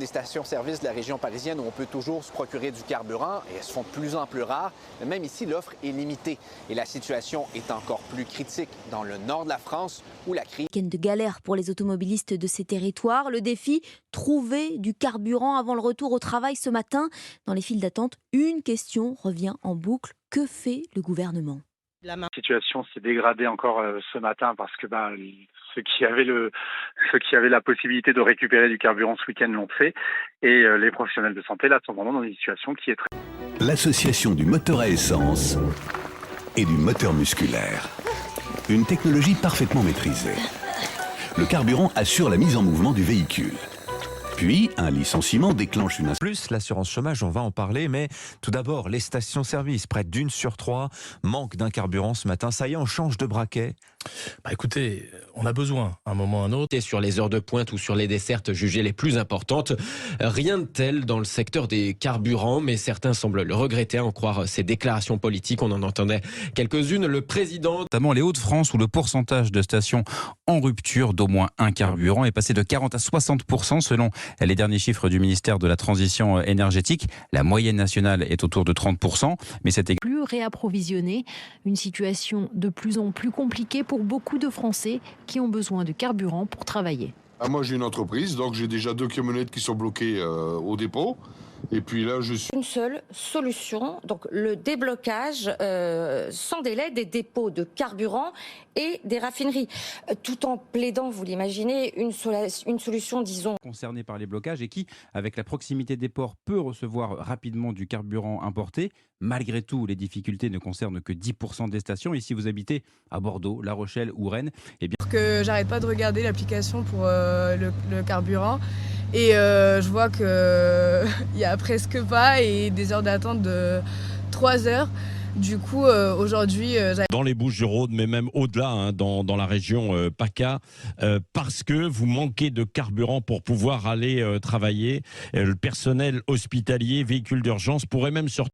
Des stations-service de la région parisienne où on peut toujours se procurer du carburant et elles se font de plus en plus rares. Mais même ici, l'offre est limitée et la situation est encore plus critique dans le nord de la France où la crise... Week-end de galère pour les automobilistes de ces territoires. Le défi, trouver du carburant avant le retour au travail ce matin. Dans les files d'attente, une question revient en boucle. Que fait le gouvernement ? La situation s'est dégradée encore ce matin parce que ceux qui avaient la possibilité de récupérer du carburant ce week-end l'ont fait et les professionnels de santé là sont vraiment dans une situation qui est très... L'association du moteur à essence et du moteur musculaire. Une technologie parfaitement maîtrisée. Le carburant assure la mise en mouvement du véhicule. Puis, un licenciement déclenche une... Plus l'assurance chômage, on va en parler, mais tout d'abord, les stations-service, près d'1 sur 3, manque d'un carburant ce matin. Ça y est, on change de braquet. Écoutez, on a besoin, à un moment ou à un autre. Et sur les heures de pointe ou sur les dessertes jugées les plus importantes, rien de tel dans le secteur des carburants, mais certains semblent le regretter, à en croire ces déclarations politiques. On en entendait quelques-unes. Le président... Notamment les Hauts-de-France, où le pourcentage de stations en rupture d'au moins un carburant est passé de 40 à 60% selon les derniers chiffres du ministère de la Transition énergétique. La moyenne nationale est autour de 30%, mais c'est plus réapprovisionné. Une situation de plus en plus compliquée pour beaucoup de Français qui ont besoin de carburant pour travailler. Moi j'ai une entreprise, donc j'ai déjà 2 camionnettes qui sont bloquées au dépôt. Et puis là, je suis... Une seule solution, donc le déblocage sans délai des dépôts de carburant et des raffineries. Tout en plaidant, vous l'imaginez, une solution, disons... Concerné par les blocages et qui, avec la proximité des ports, peut recevoir rapidement du carburant importé. Malgré tout, les difficultés ne concernent que 10% des stations. Et si vous habitez à Bordeaux, La Rochelle ou Rennes, eh bien... Que j'arrête pas de regarder l'application pour le carburant. Et je vois qu'il y a presque pas et des heures d'attente de 3 heures. Du coup, aujourd'hui... Dans les Bouches-du-Rhône, mais même au-delà, dans la région PACA, parce que vous manquez de carburant pour pouvoir aller travailler. Le personnel hospitalier, véhicules d'urgence pourrait même sortir.